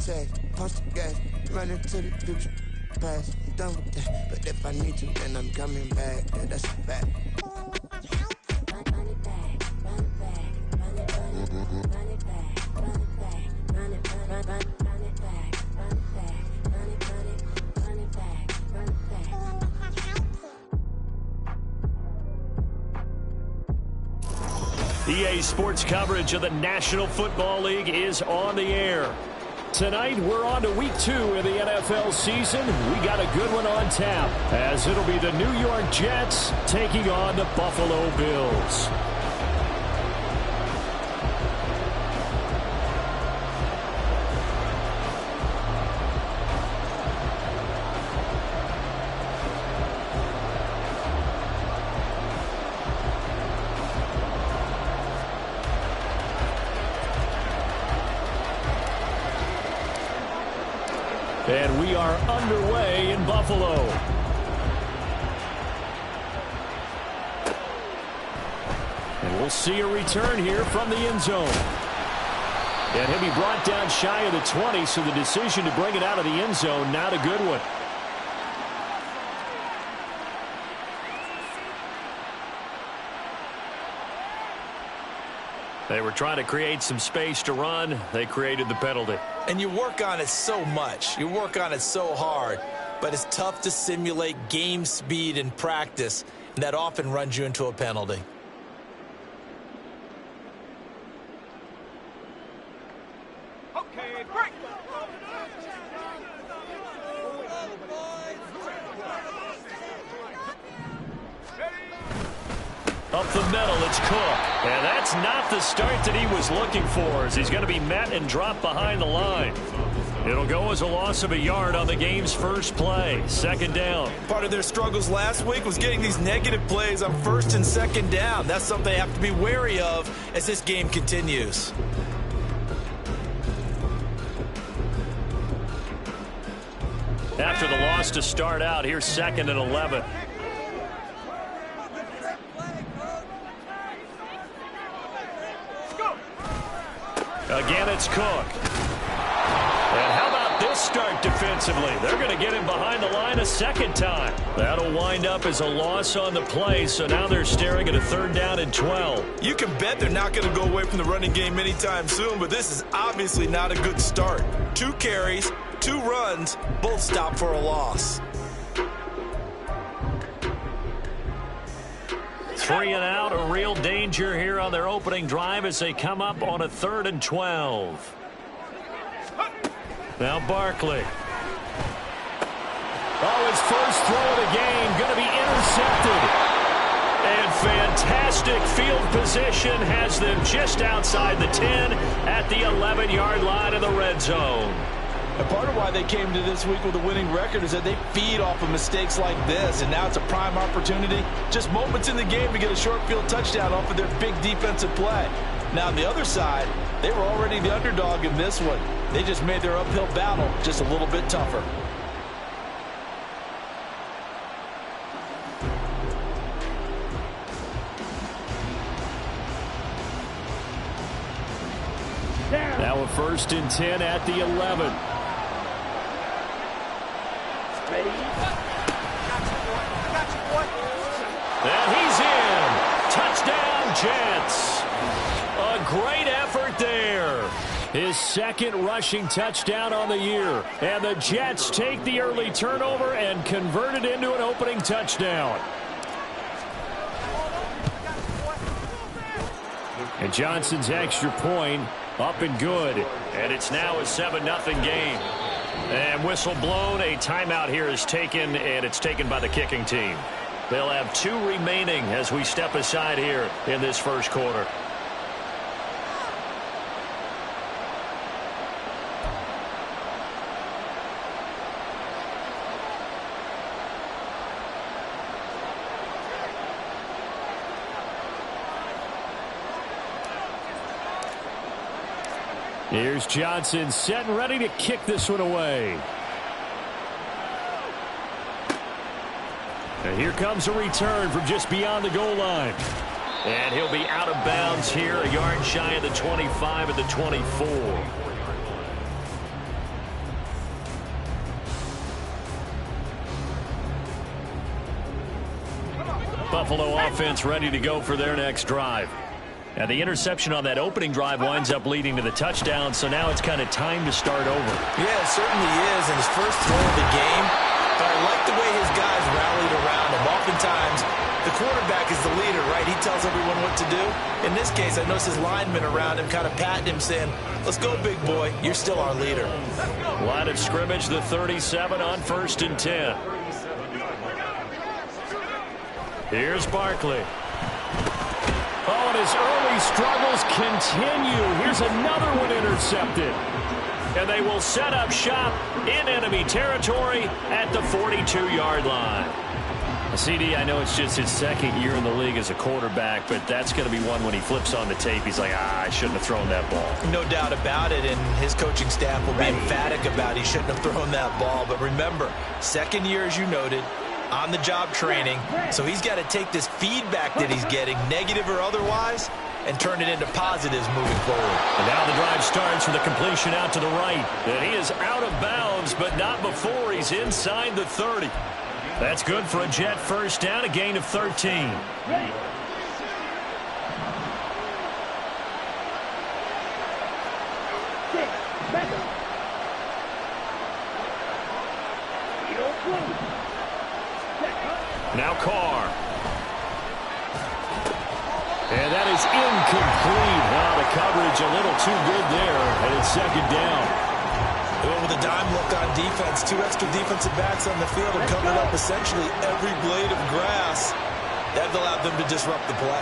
sex, pump the gas, run into the future, past. I'm done with that, but if I need to, then I'm coming back. Yeah, that's a fact. EA Sports coverage of the National Football League is on the air. Tonight, we're on to Week 2 of the NFL season. We got a good one on tap, as it'll be the New York Jets taking on the Buffalo Bills. And we are underway in Buffalo. And we'll see a return here from the end zone. And he'll be brought down shy of the 20, so the decision to bring it out of the end zone, not a good one. They were trying to create some space to run. They created the penalty. And you work on it so much. You work on it so hard. But it's tough to simulate game speed in practice. And that often runs you into a penalty. Okay, break. Up the middle, it's Cook. And that's not the start that he was looking for, as he's going to be met and dropped behind the line. It'll go as a loss of a yard on the game's first play. Second down. Part of their struggles last week was getting these negative plays on first and second down. That's something they have to be wary of as this game continues. After the loss to start out, here's 2nd and 11. Again, it's Cook. And how about this start defensively? They're going to get him behind the line a second time. That'll wind up as a loss on the play, so now they're staring at a 3rd down and 12. You can bet they're not going to go away from the running game anytime soon, but this is obviously not a good start. 2 carries, 2 runs, both stop for a loss. 3 and out, a real danger here on their opening drive as they come up on a 3rd and 12. Now Barkley. Oh, his first throw of the game going to be intercepted. And fantastic field position has them just outside the 10 at the 11-yard line of the red zone. And part of why they came to this week with a winning record is that they feed off of mistakes like this, and now it's a prime opportunity. Just moments in the game to get a short field touchdown off of their big defensive play. Now on the other side, they were already the underdog in this one. They just made their uphill battle just a little bit tougher. Now a 1st and 10 at the 11. And he's in. Touchdown, Jets. A great effort there. His 2nd rushing touchdown on the year. And the Jets take the early turnover and convert it into an opening touchdown. And Johnson's extra point up and good. And it's now a 7-0 game. And whistle blown. A timeout here is taken, and it's taken by the kicking team. They'll have 2 remaining as we step aside here in this first quarter. Here's Johnson set and ready to kick this one away. And here comes a return from just beyond the goal line. And he'll be out of bounds here, a yard shy of the 25 at the 24. Buffalo offense ready to go for their next drive. Now, the interception on that opening drive winds up leading to the touchdown, so now it's kind of time to start over. Yeah, it certainly is, and his first throw of the game. But I like the way his guys rallied around him. Oftentimes, the quarterback is the leader, right? He tells everyone what to do. In this case, I noticed his linemen around him kind of patting him, saying, let's go, big boy. You're still our leader. Line of scrimmage, the 37 on 1st and 10. Here's Barkley. Oh, and his early struggles continue. Here's another one intercepted. And they will set up shop in enemy territory at the 42-yard line. CD, I know it's just his second year in the league as a quarterback, but that's going to be one when he flips on the tape. He's like, I shouldn't have thrown that ball. No doubt about it, and his coaching staff will be emphatic about he shouldn't have thrown that ball. But remember, second year, as you noted, on-the-job training, so he's got to take this feedback that he's getting, negative or otherwise, and turn it into positives moving forward. And now the drive starts with a completion out to the right. And he is out of bounds, but not before he's inside the 30. That's good for a Jet first down, a gain of 13. Now Carr. And that is incomplete. Now the coverage a little too good there, and it's second down. Well, with a dime look on defense, two extra defensive backs on the field and covered up essentially every blade of grass. That allowed them to disrupt the play.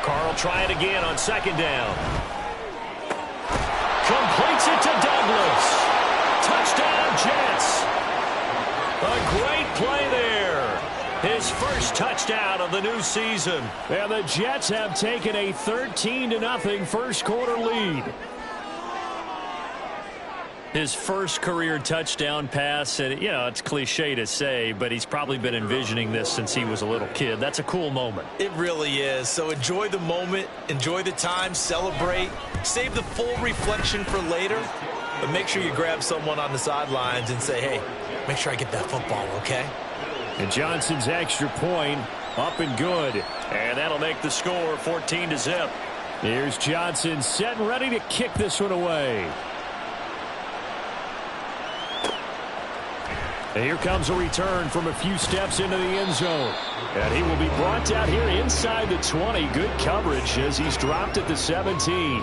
Carl try it again on second down. Completes it to Douglas. Touchdown, Jets. A great play there. His first touchdown of the new season. And the Jets have taken a 13-0 first quarter lead. His first career touchdown pass, and you know, it's cliche to say, but he's probably been envisioning this since he was a little kid. That's a cool moment. It really is. So enjoy the moment, enjoy the time, celebrate, save the full reflection for later, but make sure you grab someone on the sidelines and say, hey, make sure I get that football, okay? And Johnson's extra point up and good, and that'll make the score 14-0. Here's Johnson set and ready to kick this one away. And here comes a return from a few steps into the end zone. And he will be brought down here inside the 20. Good coverage as he's dropped at the 17.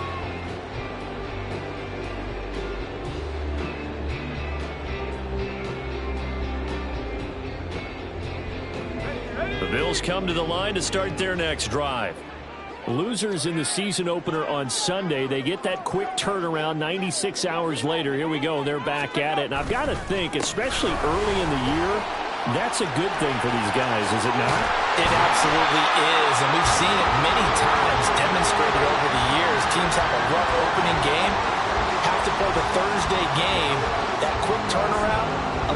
The Bills come to the line to start their next drive. Losers in the season opener on Sunday. They get that quick turnaround 96 hours later. Here we go. They're back at it. And I've got to think, especially early in the year, that's a good thing for these guys, is it not? It absolutely is. And we've seen it many times demonstrated over the years. Teams have a rough opening game, have to play the Thursday game. That quick turnaround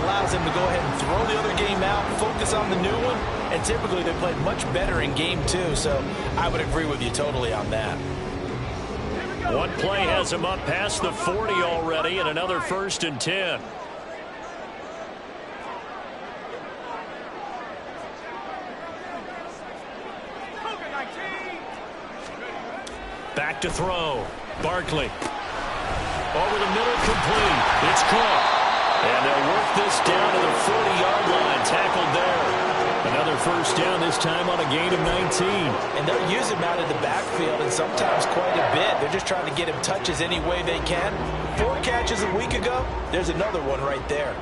allows them to go ahead and throw the other game out, focus on the new one, and typically they play much better in game two. So I would agree with you totally on that. One play has him up past the 40 already, and another 1st and 10. Back to throw. Barkley. Over the middle, complete. It's Cook. And they'll work this down to the 40-yard line. Tackled there. Another first down, this time on a gain of 19. And they'll use him out of the backfield, and sometimes quite a bit. They're just trying to get him touches any way they can. 4 catches a week ago. There's another one right there.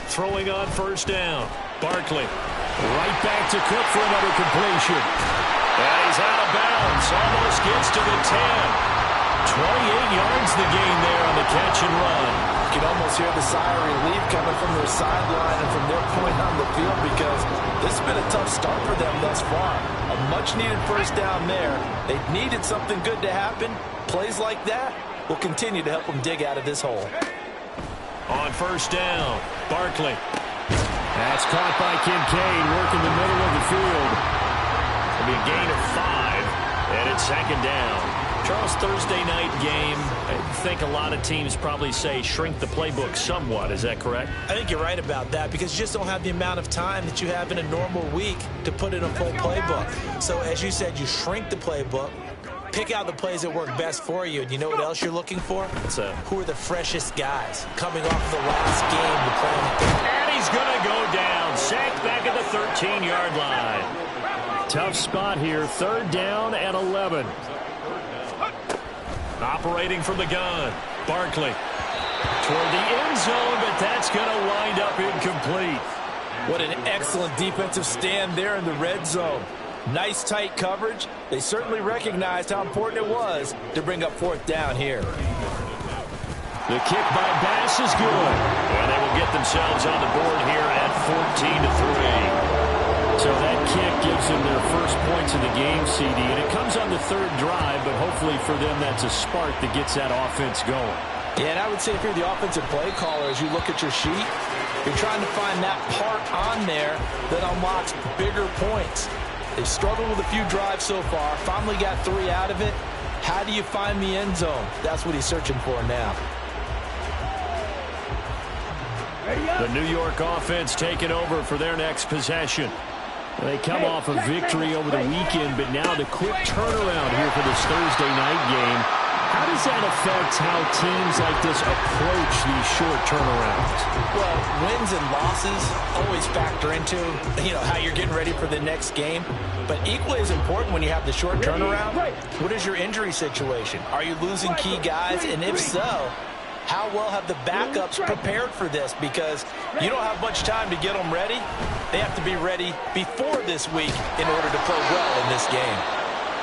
Throwing on first down. Barkley. Right back to Cook for another completion. And he's out of bounds. Almost gets to the 10. 28 yards the gain there on the catch and run. You can almost hear the sigh of relief coming from their sideline and from their point on the field, because this has been a tough start for them thus far. A much-needed first down there. They needed something good to happen. Plays like that will continue to help them dig out of this hole. On first down, Barkley. That's caught by Kincaid, working the middle of the field. It'll be a gain of 5. And it's second down. Charles, Thursday night game, I think a lot of teams probably say shrink the playbook somewhat. Is that correct? I think you're right about that because you just don't have the amount of time that you have in a normal week to put in a full playbook. So as you said, you shrink the playbook, pick out the plays that work best for you, and you know what else you're looking for? Who are the freshest guys coming off the last game to play? And he's going to go down. Sacked back at the 13-yard line. Tough spot here. Third down and 11. Operating from the gun. Barkley toward the end zone, but that's going to wind up incomplete. What an excellent defensive stand there in the red zone. Nice tight coverage. They certainly recognized how important it was to bring up fourth down here. The kick by Bass is good. And they will get themselves on the board here at 14-3. So that kick gives them their first points of the game, CD. And it comes on the third drive, but hopefully for them that's a spark that gets that offense going. Yeah, and I would say if you're the offensive play caller, as you look at your sheet, you're trying to find that part on there that unlocks bigger points. They've struggled with a few drives so far, finally got 3 out of it. How do you find the end zone? That's what he's searching for now. The New York offense taking over for their next possession. They come off a victory over the weekend, but now the quick turnaround here for this Thursday night game. How does that affect how teams like this approach these short turnarounds? Well, wins and losses always factor into, how you're getting ready for the next game. But equally as important when you have the short turnaround, what is your injury situation? Are you losing key guys? And if so, how well have the backups prepared for this? Because you don't have much time to get them ready. They have to be ready before this week in order to play well in this game.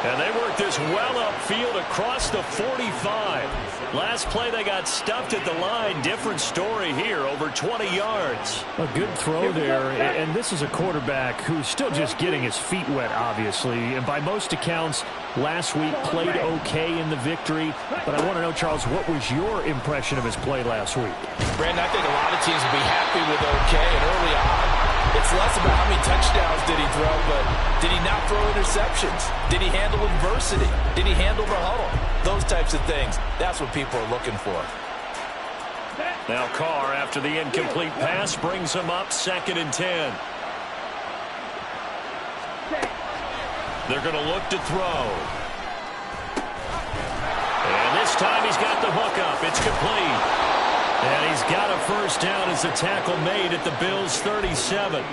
And they work this well upfield across the 45. Last play they got stuffed at the line. Different story here, over 20 yards. A good throw there, and this is a quarterback who's still just getting his feet wet, obviously. And by most accounts, last week played okay in the victory. But I want to know, Charles, what was your impression of his play last week? Brandon, I think a lot of teams will be happy with okay, and early on, it's less about how many touchdowns did he throw, but did he not throw interceptions? Did he handle adversity? Did he handle the huddle? Those types of things. That's what people are looking for. Now Carr, after the incomplete pass, brings him up 2nd and 10. They're going to look to throw. And this time he's got the hook up. It's complete. And he's got a first down as the tackle made at the Bills' 37.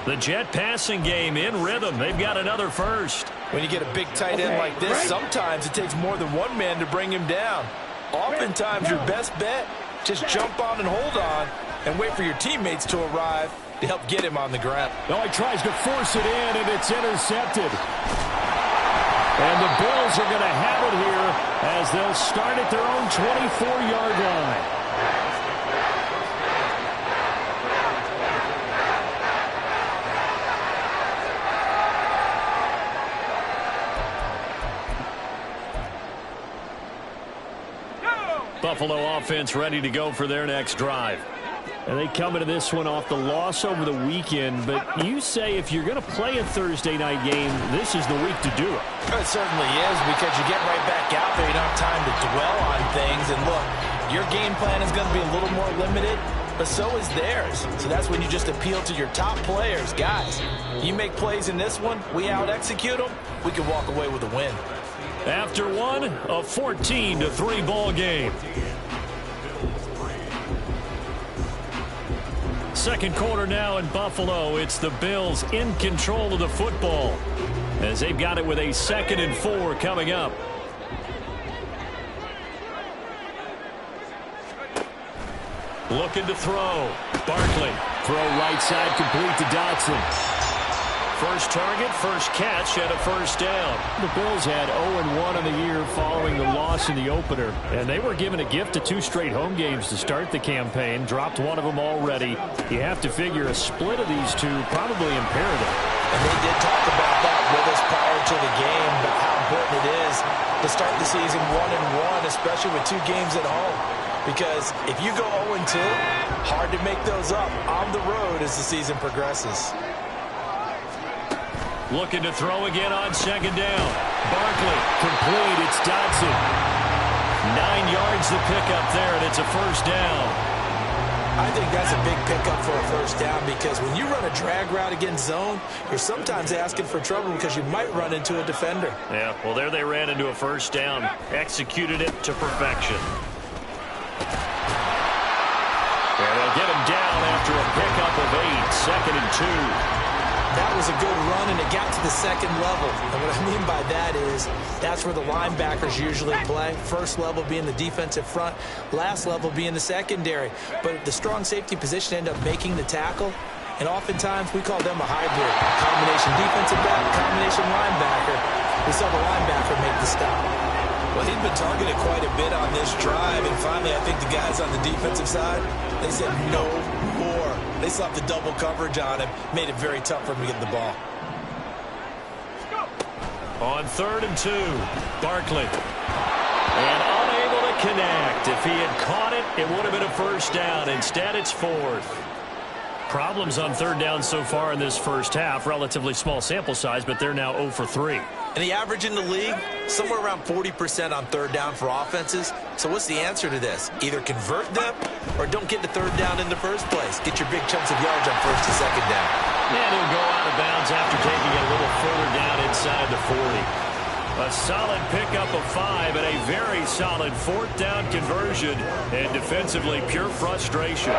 The Jet passing game in rhythm. They've got another first. When you get a big tight end like this, sometimes it takes more than one man to bring him down. Oftentimes, your best bet, just jump on and hold on and wait for your teammates to arrive to help get him on the ground. No, he tries to force it in, and it's intercepted. And the Bills are going to have it here as they'll start at their own 24-yard line. Buffalo offense ready to go for their next drive. And they come into this one off the loss over the weekend. But you say if you're going to play a Thursday night game, this is the week to do it. It certainly is, because you get right back out there. You don't have time to dwell on things. And look, your game plan is going to be a little more limited, but so is theirs. So that's when you just appeal to your top players. Guys, you make plays in this one, we out-execute them, we can walk away with a win. After one, a 14-3 ball game. Second quarter now in Buffalo. It's the Bills in control of the football as they've got it with a 2nd and 4 coming up. Looking to throw. Barkley. Throw right side complete to Dotson. First target, first catch, and a first down. The Bills had 0-1 on the year following the loss in the opener, and they were given a gift of 2 straight home games to start the campaign. Dropped one of them already. You have to figure a split of these two probably imperative. And they did talk about that with us prior to the game, about how important it is to start the season 1-1, especially with 2 games at home. Because if you go 0-2, hard to make those up on the road as the season progresses. Looking to throw again on second down. Barkley, complete. It's Dotson. 9 yards the pickup there, and it's a first down. I think that's a big pickup for a first down because when you run a drag route against zone, you're sometimes asking for trouble because you might run into a defender. Yeah, well, there they ran into a first down. Executed it to perfection. And they'll get him down after a pickup of 8, 2nd and 2. That was a good run, and it got to the second level. And what I mean by that is that's where the linebackers usually play. First level being the defensive front, last level being the secondary. But the strong safety position ended up making the tackle, and oftentimes we call them a hybrid. Combination defensive back, combination linebacker. We saw the linebacker make the stop. Well, he'd been targeted quite a bit on this drive, and finally I think the guys on the defensive side, they said no more. They slapped the double coverage on him, made it very tough for him to get the ball. On 3rd and 2, Barkley. And unable to connect. If he had caught it, it would have been a first down. Instead, it's 4th. Problems on 3rd down so far in this first half. Relatively small sample size, but they're now 0 for 3. And the average in the league, somewhere around 40% on 3rd down for offenses. So what's the answer to this? Either convert them or don't get to 3rd down in the first place. Get your big chunks of yards on 1st and 2nd down. And he'll go out of bounds after taking it a little further down inside the 40. A solid pickup of 5 and a very solid 4th down conversion. And defensively, pure frustration.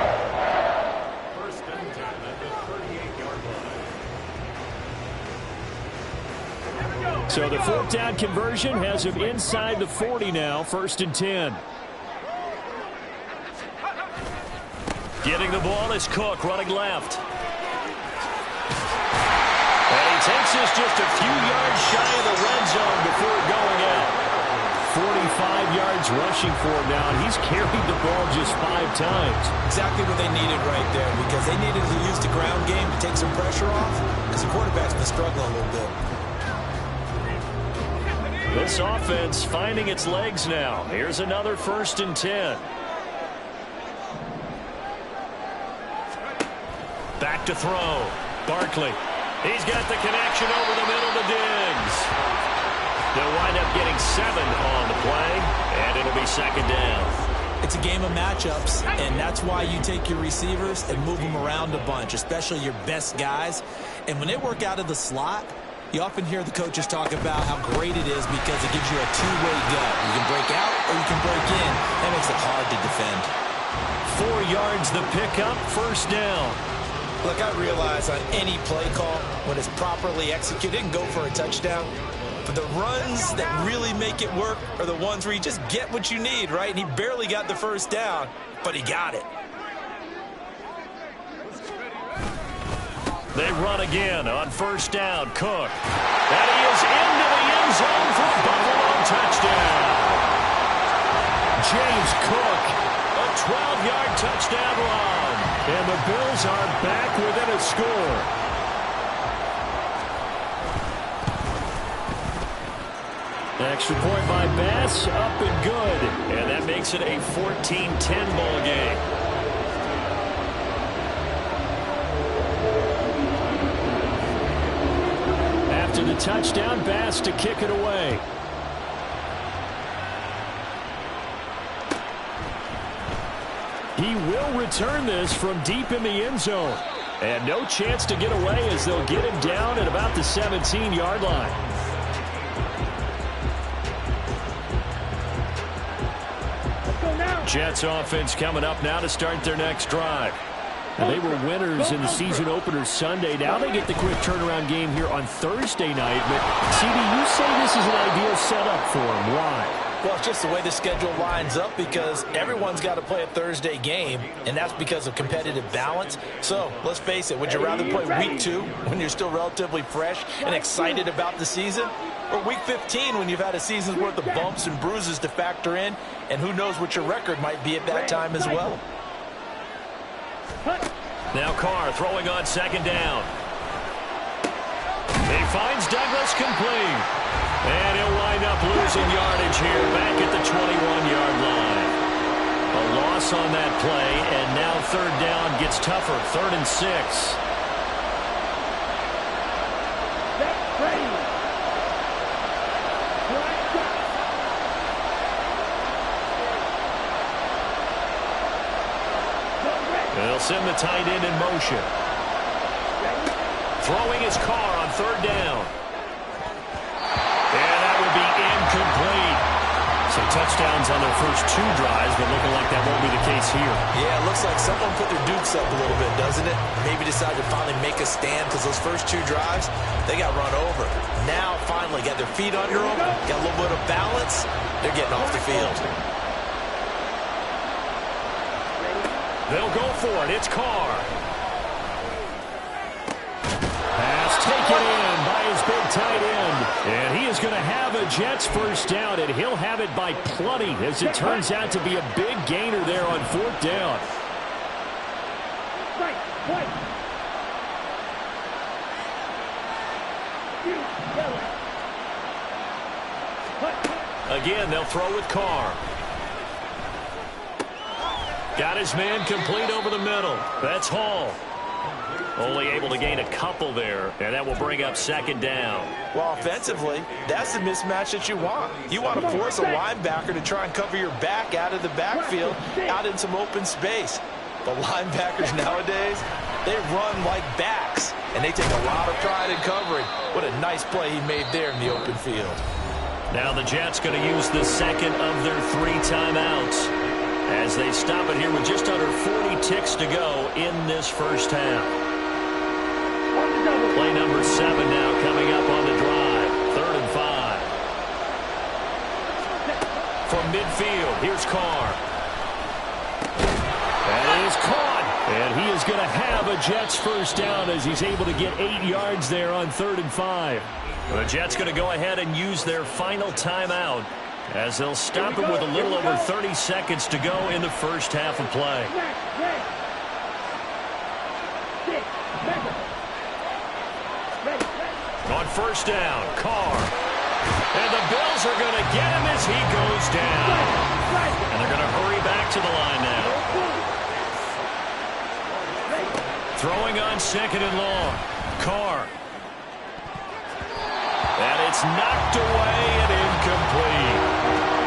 So the 4th down conversion has him inside the 40 now, 1st and 10. Getting the ball is Cook, running left. And he takes this just a few yards shy of the red zone before going out. 45 yards rushing for him now, and he's carried the ball just 5 times. Exactly what they needed right there, because they needed to use the ground game to take some pressure off, because the quarterback's been struggling a little bit. This offense finding its legs now. Here's another 1st and 10. Back to throw. Barkley. He's got the connection over the middle to Diggs. They'll wind up getting 7 on the play, and it'll be 2nd down. It's a game of matchups, and that's why you take your receivers and move them around a bunch, especially your best guys. And when they work out of the slot, you often hear the coaches talk about how great it is because it gives you a two-way go. You can break out or you can break in. That makes it hard to defend. 4 yards the pickup, 1st down. Look, I realize on any play call, when it's properly executed, it can go for a touchdown. But the runs that really make it work are the ones where you just get what you need, right? And he barely got the 1st down, but he got it. They run again on 1st down. Cook. And he is into the end zone for a Buffalo touchdown. James Cook, a 12-yard touchdown run. And the Bills are back within a score. Extra point by Bass, up and good. And that makes it a 14-10 ball game. After the touchdown, Bass to kick it away. He will return this from deep in the end zone. And no chance to get away as they'll get him down at about the 17-yard line. Jets offense coming up now to start their next drive. Now, they were winners in the season opener Sunday. Now they get the quick turnaround game here on Thursday night. But, CD, you say this is an ideal setup for them. Why? Well, it's just the way the schedule lines up because everyone's got to play a Thursday game, and that's because of competitive balance. So, let's face it, would you rather play week 2 when you're still relatively fresh and excited about the season? Or week 15 when you've had a season's worth of bumps and bruises to factor in, and who knows what your record might be at that time as well. Now Carr throwing on 2nd down. He finds Douglas complete. And he'll wind up losing yardage here back at the 21-yard line. A loss on that play, and now 3rd down gets tougher. 3rd and 6. send the tight end in motion. Throwing his car on third down. And that would be incomplete. So touchdowns on their first 2 drives, but looking like that won't be the case here. Yeah, it looks like someone put their dukes up a little bit, doesn't it? Maybe decided to finally make a stand because those first 2 drives, they got run over. Now, finally, got their feet under them, got a little bit of balance. They're getting off the field. They'll go for it. It's Carr. Pass taken in by his big tight end. And he is going to have a Jets first down, and he'll have it by plenty as it turns out to be a big gainer there on 4th down. Again, they'll throw with Carr. Got his man complete over the middle. That's Hall. Only able to gain a couple there, and that will bring up 2nd down. Well, offensively, that's the mismatch that you want. You want to force a linebacker to try and cover your back out of the backfield, out in some open space. The linebackers nowadays, they run like backs, and they take a lot of pride in covering. What a nice play he made there in the open field. Now the Jets going to use the second of their 3 timeouts as they stop it here with just under 40 ticks to go in this first half. Play number 7 now coming up on the drive. 3rd and 5. From midfield, here's Carr. That is caught. And he is going to have a Jets first down as he's able to get 8 yards there on 3rd and 5. The Jets going to go ahead and use their final timeout as they'll stop it with a little over 30 seconds to go in the first half of play. On first down, Carr. And the Bills are going to get him as he goes down. And they're going to hurry back to the line now. Throwing on 2nd and long. Carr. And it's knocked away and incomplete.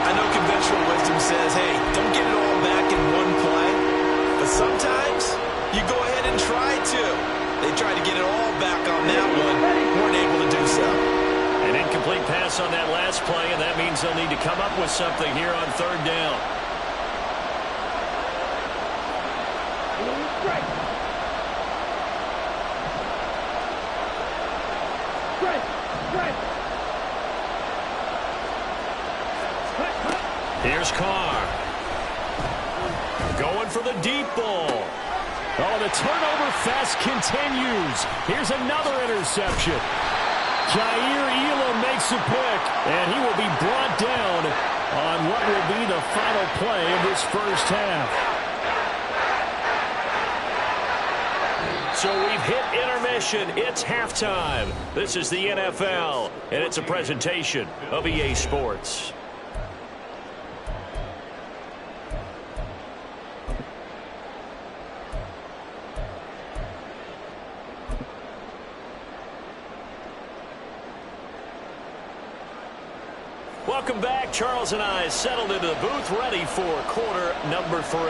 I know conventional wisdom says, hey, don't get it all back in one play. But sometimes you go ahead and try to. They tried to get it all back on that one. Weren't able to do so. An incomplete pass on that last play, and that means they'll need to come up with something here on 3rd down. Here's Carr. Going for the deep ball. Oh, the turnover fest continues. Here's another interception. Jair Elam makes a pick, and he will be brought down on what will be the final play of this first half. So we've hit intermission. It's halftime. This is the NFL, and it's a presentation of EA Sports. Welcome back. Charles and I settled into the booth, ready for quarter number 3.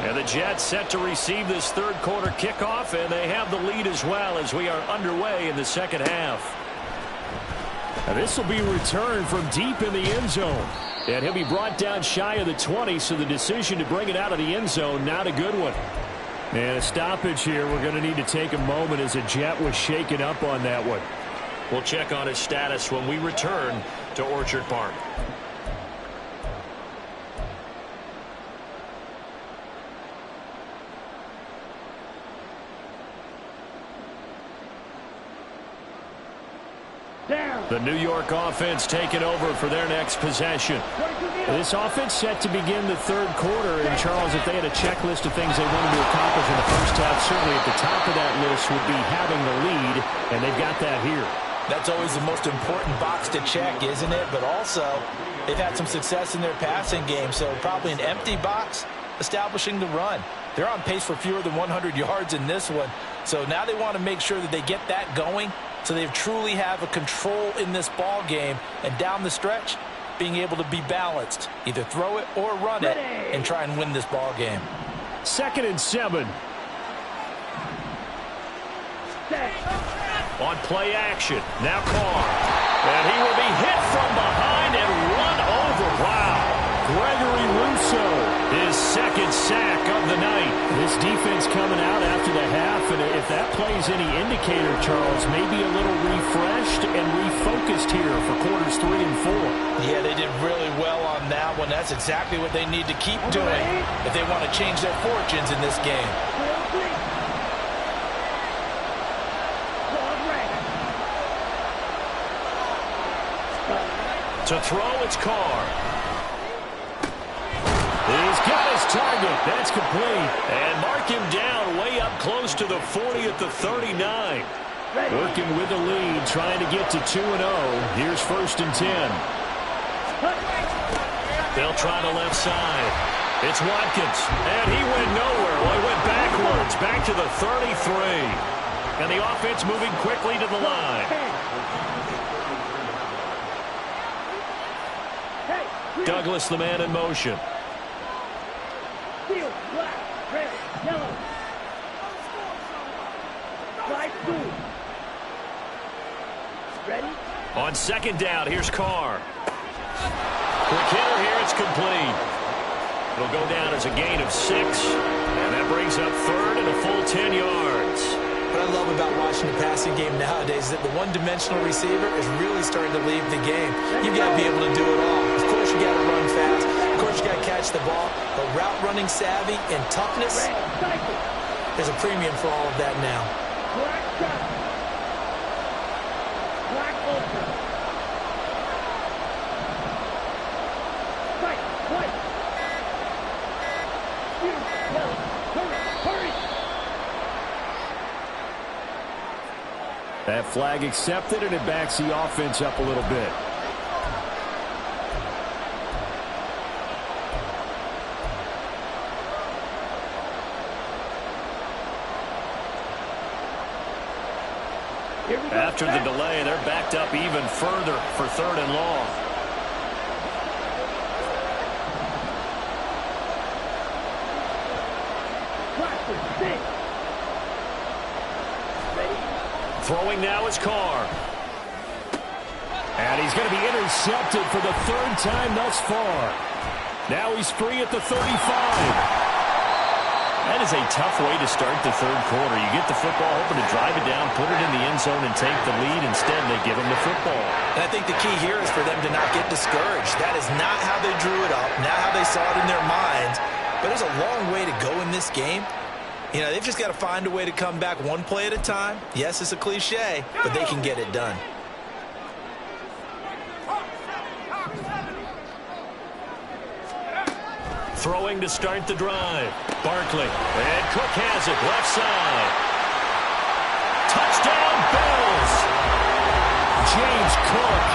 And the Jets set to receive this 3rd quarter kickoff, and they have the lead as well as we are underway in the 2nd half. And this will be returned from deep in the end zone. And he'll be brought down shy of the 20, so the decision to bring it out of the end zone, not a good one. And a stoppage here. We're going to need to take a moment as a Jet was shaken up on that one. We'll check on his status when we return to Orchard Park. The New York offense taking over for their next possession. This offense set to begin the 3rd quarter. And, Charles, if they had a checklist of things they wanted to accomplish in the first half, certainly at the top of that list would be having the lead, and they've got that here. That's always the most important box to check, isn't it? But also, they've had some success in their passing game, so probably an empty box establishing the run. They're on pace for fewer than 100 yards in this one, so now they want to make sure that they get that going so they truly have a control in this ball game. And down the stretch, being able to be balanced, either throw it or run it, and try and win this ball game. 2nd and 7. On play action, now Carr. And he will be hit from behind and run over. Wow. Gregory Rousseau, His 2nd sack of the night. this defense coming out after the half, and if that plays any indicator, Charles, maybe a little refreshed and refocused here for quarters 3 and 4. Yeah, they did really well on that one. That's exactly what they need to keep doing if they want to change their fortunes in this game. To throw, it's Carr. He's got his target. That's complete. And mark him down way up close to the 40 at the 39. Working with the lead, trying to get to 2-0. Here's 1st and 10. They'll try the left side. It's Watkins. And he went nowhere. Well, he went backwards, back to the 33. And the offense moving quickly to the line. Douglas, the man in motion. On 2nd down, here's Carr. Quick hitter here, it's complete. It'll go down as a gain of 6, and that brings up 3rd and a full 10 yards. What I love about watching the passing game nowadays is that the one-dimensional receiver is really starting to leave the game. You've got to be able to do it all. Of course, you got to run fast. Of course, you got to catch the ball. But route running savvy and toughness, there's a premium for all of that now. That flag accepted, and it backs the offense up a little bit. After the delay, they're backed up even further for 3rd and long. Throwing now is Carr. And he's going to be intercepted for the 3rd time thus far. Now he's free at the 35. That is a tough way to start the 3rd quarter. You get the football, hoping to drive it down, put it in the end zone, and take the lead. Instead, they give him the football. And I think the key here is for them to not get discouraged. That is not how they drew it up, not how they saw it in their minds. But there's a long way to go in this game. You know, they've just got to find a way to come back one play at a time. Yes, it's a cliche, but they can get it done. Throwing to start the drive. Barkley. And Cook has it. Left side. Touchdown, Bills. James Cook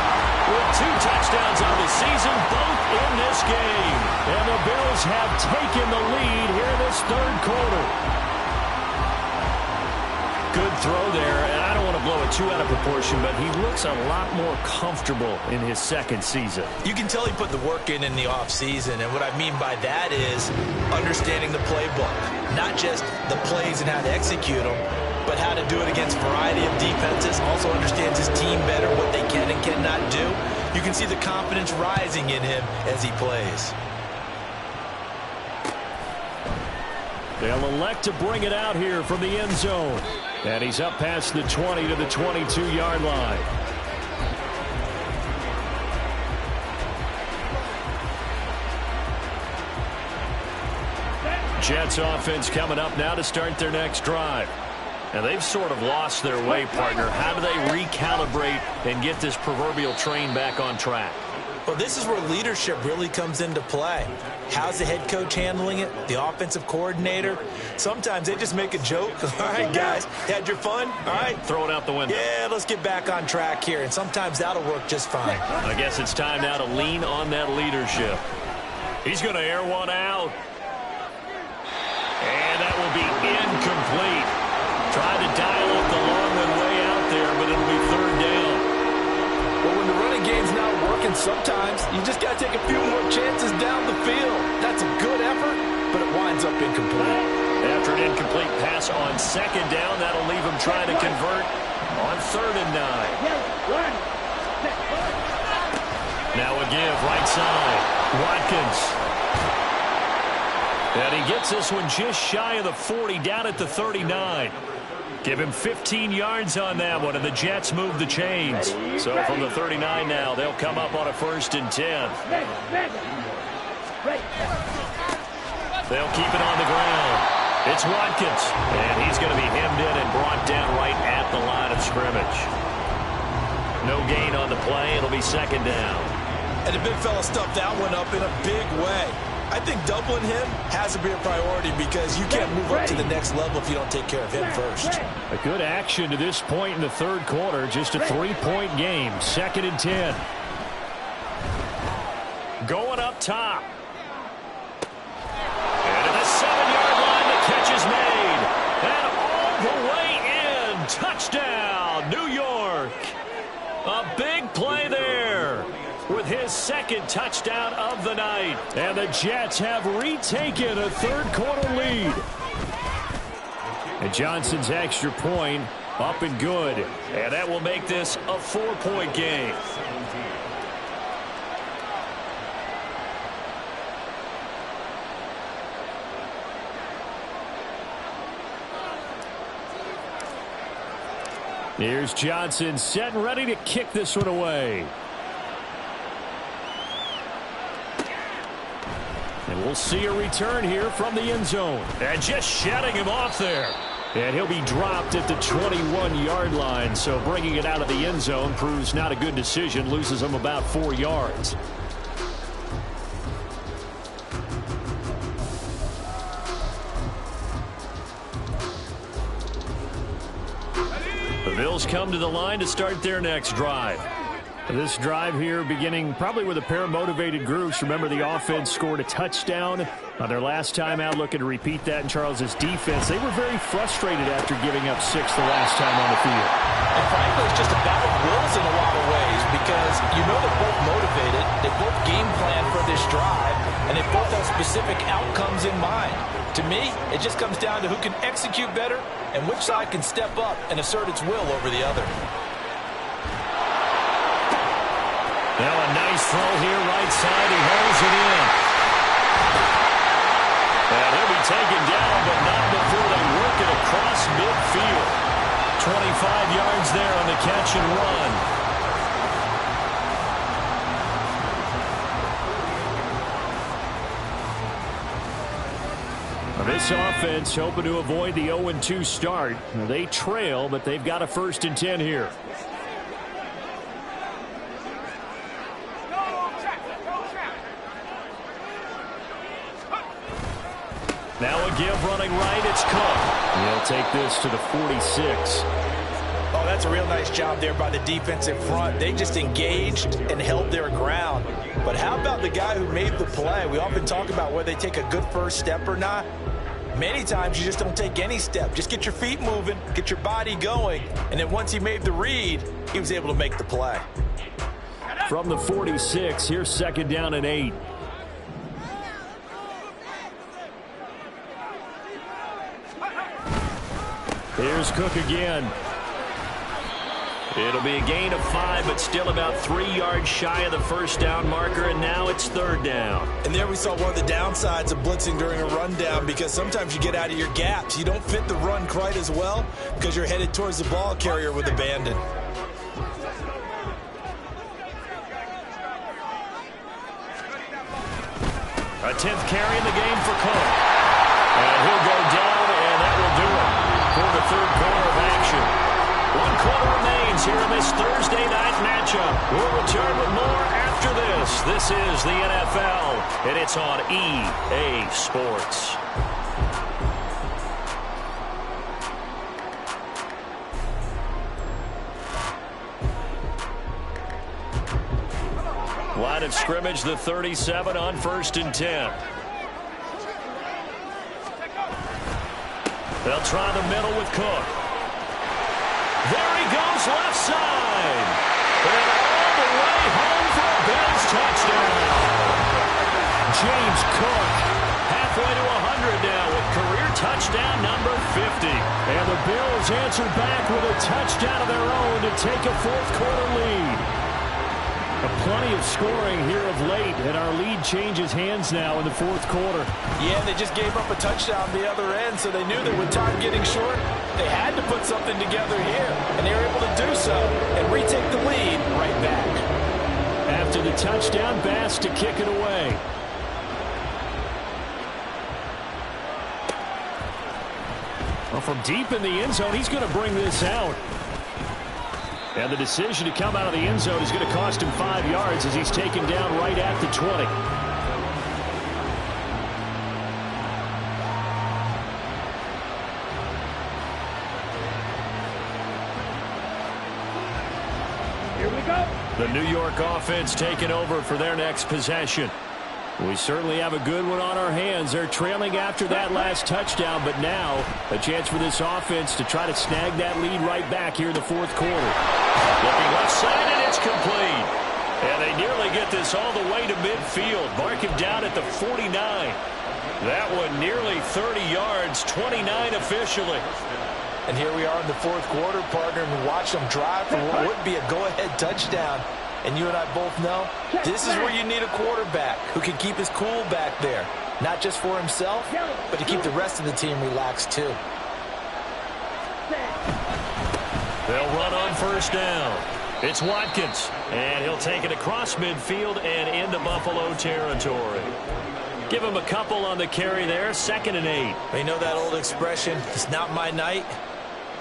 With 2 touchdowns on the season, both in this game. And the Bills have taken the lead here in this 3rd quarter. Good throw there, and I don't want to blow it too out of proportion, but he looks a lot more comfortable in his 2nd season. You can tell he put the work in the offseason, and what I mean by that is understanding the playbook. Not just the plays and how to execute them, but how to do it against a variety of defenses. Also understands his team better, what they can and cannot do. You can see the confidence rising in him as he plays. They'll elect to bring it out here from the end zone. And he's up past the 20 to the 22-yard line. Jets offense coming up now to start their next drive. And they've sort of lost their way, partner. How do they recalibrate and get this proverbial train back on track? Well, this is where leadership really comes into play. How's the head coach handling it? The offensive coordinator? Sometimes they just make a joke. All right, guys, had your fun? All right. Throw it out the window. Yeah, let's get back on track here. And sometimes that'll work just fine. I guess it's time now to lean on that leadership. He's going to air one out. And that will be incomplete. Tried to dial up the long one way out there, but it'll be 3rd down. Well, when the running game's not working And sometimes you just got to take a few more chances down the field. That's a good effort, but it winds up incomplete. After an incomplete pass on second down, that'll leave him trying to convert on 3rd and 9. Now a give, right side. Watkins. And he gets this one just shy of the 40, down at the 39. Give him 15 yards on that one, and the Jets move the chains. So from the 39 now, they'll come up on a 1st and 10. They'll keep it on the ground. It's Watkins, and he's going to be hemmed in and brought down right at the line of scrimmage. No gain on the play. It'll be 2nd down. And the big fella stuffed that one up in a big way. I think doubling him has to be a priority because you can't move up to the next level if you don't take care of him first. A good action to this point in the 3rd quarter. Just a 3-point game. 2nd and 10. Going up top. And at the 7-yard line, the catch is made. And all the way in. Touchdown, New York. A big play there with his 2nd touchdown of the night. And the Jets have retaken a 3rd quarter lead. And Johnson's extra point up and good. And that will make this a 4-point game. Here's Johnson set and ready to kick this one away. And we'll see a return here from the end zone. And just shutting him off there. And he'll be dropped at the 21-yard line. So bringing it out of the end zone proves not a good decision. Loses him about 4 yards. The Bills come to the line to start their next drive. This drive here beginning probably with a pair of motivated groups. Remember, the offense scored a touchdown on their last time out. Looking to repeat that in Charles's defense. They were very frustrated after giving up 6 the last time on the field. And frankly, it's just a battle of wills in a lot of ways because you know they're both motivated. They both game plan for this drive, and they both have specific outcomes in mind. To me, it just comes down to who can execute better and which side can step up and assert its will over the other. Now a nice throw here, right side. He holds it in. And he'll be taken down, but not before they work it across midfield. 25 yards there on the catch and run. This offense hoping to avoid the 0-2 start. They trail, but they've got a 1st and 10 here. Now a give running right. It's Cook. He'll take this to the 46. Oh, that's a real nice job there by the defense in front. They just engaged and held their ground. But how about the guy who made the play? We often talk about whether they take a good first step or not. Many times you just don't take any step. Just get your feet moving, get your body going, and then once he made the read, he was able to make the play. From the 46, here's 2nd down and 8. Here's Cook again. It'll be a gain of 5, but still about 3 yards shy of the 1st down marker, and now it's 3rd down. And there we saw one of the downsides of blitzing during a rundown because sometimes you get out of your gaps. You don't fit the run quite as well because you're headed towards the ball carrier with abandon. A 10th carry in the game for Cook. And he'll go down, and that will do it for the 3rd quarter of action. 1 quarter remains here in this Thursday night matchup. We'll return with more after this. This is the NFL, and it's on EA Sports. Line of scrimmage, the 37 on 1st and 10. They'll try the middle with Cook. There he goes, left side. And all the way home for a big James Cook. Halfway to 100 now with career touchdown number 50. And the Bills answer back with a touchdown of their own to take a fourth-quarter lead. Plenty of scoring here of late, and our lead changes hands now in the fourth quarter. Yeah, they just gave up a touchdown the other end, so they knew that with time getting short, they had to put something together here, and they were able to do so and retake the lead right back. After the touchdown, Bass to kick it away. Well, from deep in the end zone, he's going to bring this out. And the decision to come out of the end zone is going to cost him 5 yards as he's taken down right at the 20. Here we go. The New York offense taking over for their next possession. We certainly have a good one on our hands. They're trailing after that last touchdown, but now a chance for this offense to try to snag that lead right back here in the fourth quarter. Looking left side, and it's complete. And they nearly get this all the way to midfield. Mark him down at the 49. That one nearly 30 yards, 29 officially. And here we are in the fourth quarter, partner, and watch them drive for what would be a go-ahead touchdown. And you and I both know this is where you need a quarterback who can keep his cool back there. Not just for himself, but to keep the rest of the team relaxed too. They'll run on first down. It's Watkins, and he'll take it across midfield and into Buffalo territory. Give him a couple on the carry there, 2nd and 8. You know that old expression, it's not my night?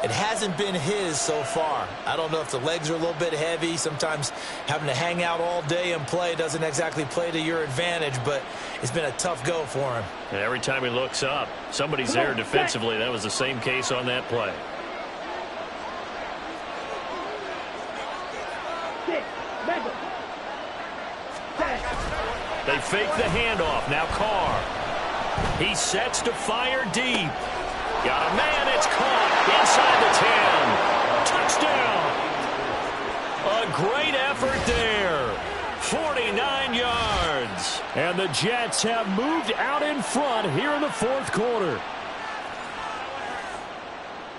It hasn't been his so far. I don't know if the legs are a little bit heavy. Sometimes having to hang out all day and play doesn't exactly play to your advantage, but it's been a tough go for him. And every time he looks up, somebody's there defensively. That was the same case on that play. They fake the handoff. Now Carr. He sets to fire deep. Got a man. It's caught inside the 10. Touchdown. A great effort there. 49 yards. And the Jets have moved out in front here in the fourth quarter.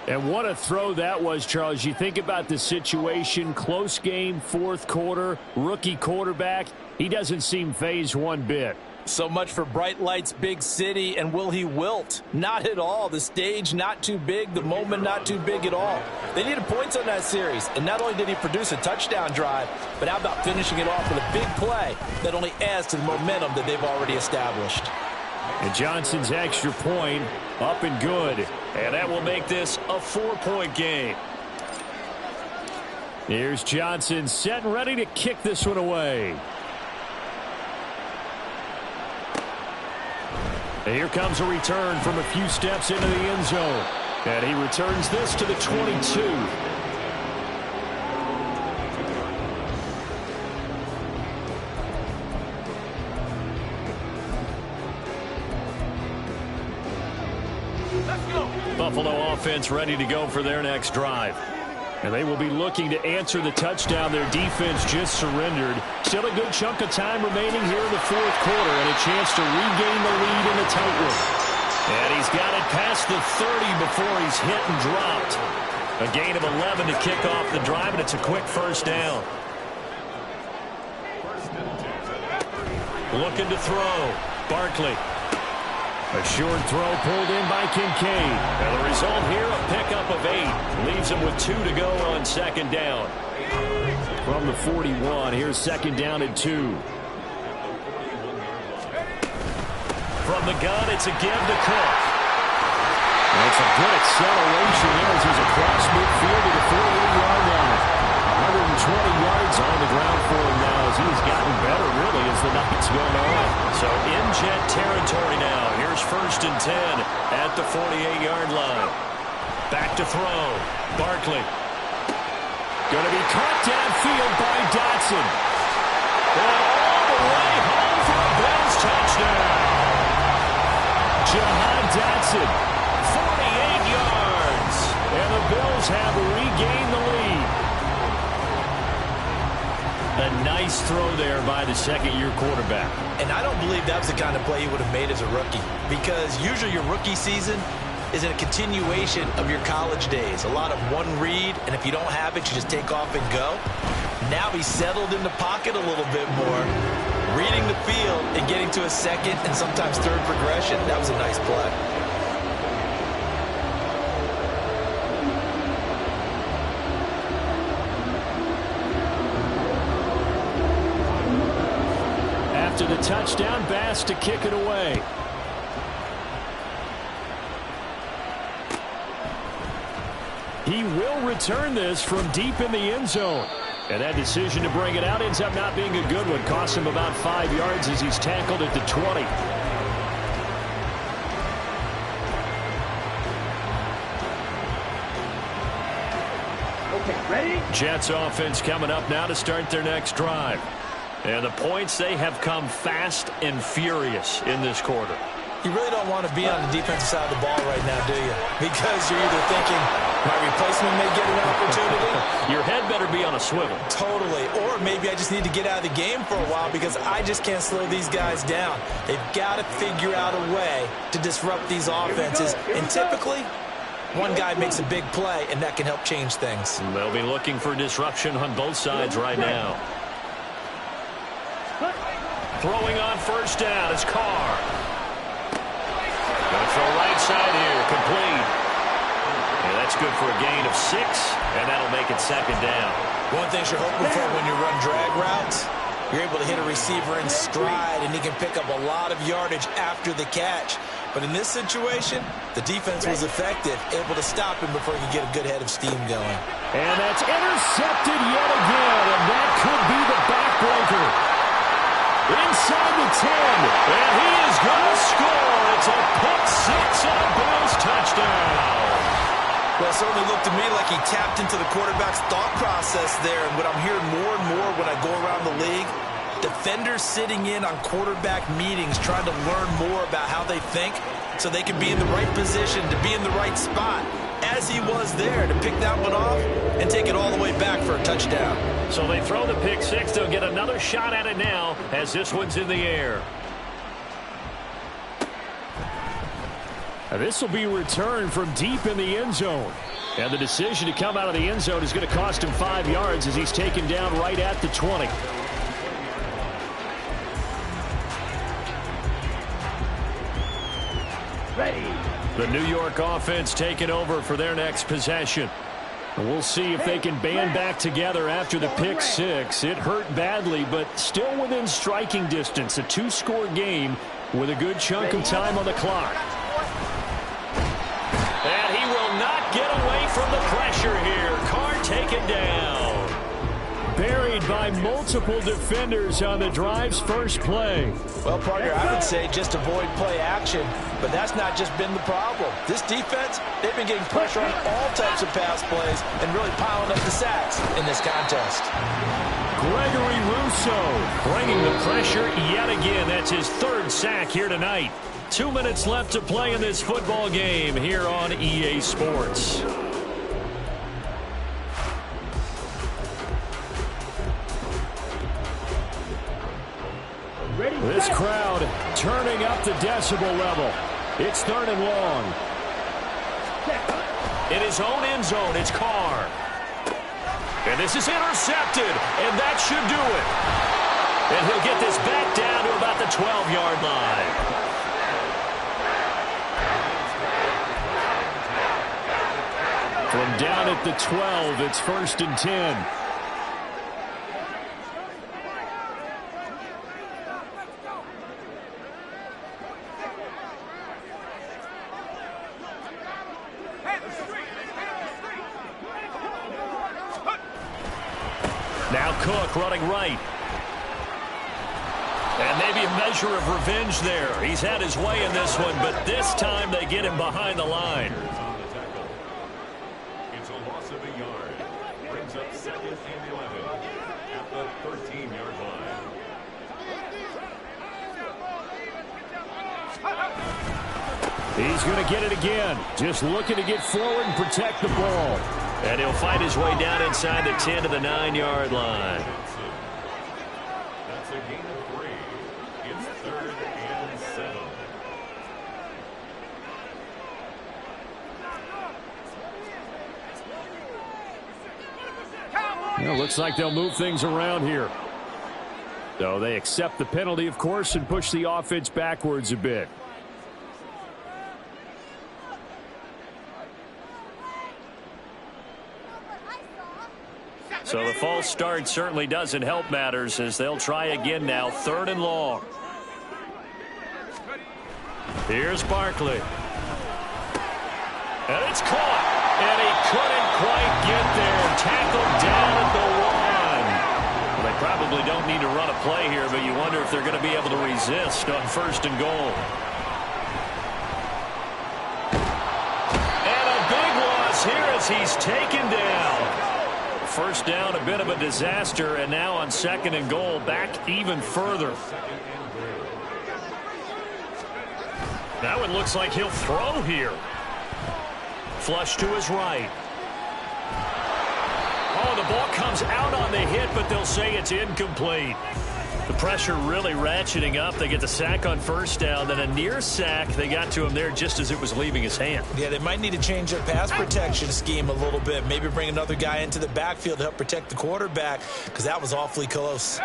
And what a throw that was, Charles. You think about the situation, close game, fourth quarter, rookie quarterback. He doesn't seem fazed one bit. So much for bright lights, big city, and will he wilt? Not at all. The stage not too big, the moment not too big at all. They needed points on that series, and not only did he produce a touchdown drive, but how about finishing it off with a big play that only adds to the momentum that they've already established. And Johnson's extra point up and good, and that will make this a 4-point game. Here's Johnson set and ready to kick this one away. And here comes a return from a few steps into the end zone. And he returns this to the 22. Let's go. Buffalo offense ready to go for their next drive. And they will be looking to answer the touchdown their defense just surrendered. Still a good chunk of time remaining here in the fourth quarter and a chance to regain the lead in the tight one. And he's got it past the 30 before he's hit and dropped. A gain of 11 to kick off the drive, and it's a quick first down. Looking to throw. Barkley. A short throw pulled in by Kincaid. And the result here, a pickup of 8. Leaves him with 2 to go on second down. From the 41, here's second down and 2. From the gun, it's a give to Cook. And it's a good acceleration there as he's across midfield to the 48-yard line. 120 yards on the ground for him now as he's gotten better, really, as the night's going on. So in Jet territory now. Here's 1st and 10 at the 48-yard line. Back to throw. Barkley. Going to be caught downfield by Dotson. And all the way home for a Bills touchdown. Jahan Dotson. 48 yards. And the Bills have regained the lead. A nice throw there by the second-year quarterback. And I don't believe that was the kind of play he would have made as a rookie, because usually your rookie season is in a continuation of your college days. A lot of one read, and if you don't have it, you just take off and go. Now he's settled in the pocket a little bit more, reading the field and getting to a second and sometimes third progression. That was a nice play. After the touchdown, Bass to kick it away. He will return this from deep in the end zone. And that decision to bring it out ends up not being a good one. Costs him about 5 yards as he's tackled at the 20. Okay, ready? Jets offense coming up now to start their next drive. And the points, they have come fast and furious in this quarter. You really don't want to be on the defensive side of the ball right now, do you? Because you're either thinking, my replacement may get an opportunity. Your head better be on a swivel. Totally. Or maybe I just need to get out of the game for a while because I just can't slow these guys down. They've got to figure out a way to disrupt these offenses. And typically, one guy makes a big play, and that can help change things. They'll be looking for disruption on both sides right now. Throwing on first down is Carr. Going to throw right side here, complete. And that's good for a gain of 6, and that'll make it second down. One thing you're hoping for when you run drag routes, you're able to hit a receiver in stride, and he can pick up a lot of yardage after the catch. But in this situation, the defense was effective, able to stop him before he could get a good head of steam going. And that's intercepted yet again, and that could be the backbreaker. Inside the 10, and he is going to score. It's a pick-6 and a Bills touchdown. Well, it certainly looked to me like he tapped into the quarterback's thought process there. And what I'm hearing more and more when I go around the league, defenders sitting in on quarterback meetings trying to learn more about how they think so they can be in the right position to be in the right spot, as he was there to pick that one off and take it all the way back for a touchdown. So they throw the pick-6. They'll get another shot at it now as this one's in the air. This will be returned from deep in the end zone. And the decision to come out of the end zone is going to cost him 5 yards as he's taken down right at the 20. Ready. The New York offense taking over for their next possession. We'll see if they can band back together after the pick-6. It hurt badly, but still within striking distance. A 2-score game with a good chunk of time on the clock. And he will not get away from the pressure here. Carr taken down. Buried by multiple defenders on the drive's first play. Well, partner, I would say just avoid play action, but that's not just been the problem. This defense, they've been getting pressure on all types of pass plays and really piling up the sacks in this contest. Gregory Rousseau bringing the pressure yet again. That's his 3rd sack here tonight. 2 minutes left to play in this football game here on EA Sports. This crowd turning up the decibel level. It's 3rd and long. In his own end zone, it's Carr. And this is intercepted, and that should do it. And he'll get this back down to about the 12-yard line. From down at the 12, it's 1st and 10. Now Cook running right. And maybe a measure of revenge there. He's had his way in this one, but this time they get him behind the line. It's a loss of a yard. Brings up 2nd and 11 at the 13-yard line. He's going to get it again. Just looking to get forward and protect the ball. And he'll fight his way down inside the 10 to the 9-yard line. Well, looks like they'll move things around here. So they accept the penalty, of course, and push the offense backwards a bit. So the false start certainly doesn't help matters as they'll try again now, 3rd and long. Here's Barkley. And it's caught. And he couldn't quite get there. Tackled down at the 1. Well, they probably don't need to run a play here, but you wonder if they're going to be able to resist on 1st and goal. And a big loss here as he's taken down. First down, a bit of a disaster, and now on 2nd and goal, back even further. Now it looks like he'll throw here. Flush to his right. Oh, the ball comes out on the hit, but they'll say it's incomplete. The pressure really ratcheting up. They get the sack on 1st down, then a near sack. They got to him there just as it was leaving his hand. Yeah, they might need to change their pass protection scheme a little bit. Maybe bring another guy into the backfield to help protect the quarterback, because that was awfully close.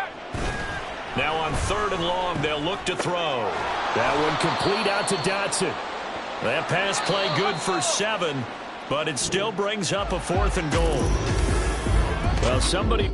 Now on 3rd and long, they'll look to throw. That one complete out to Dotson. That pass play good for 7, but it still brings up a 4th and goal. Well, somebody...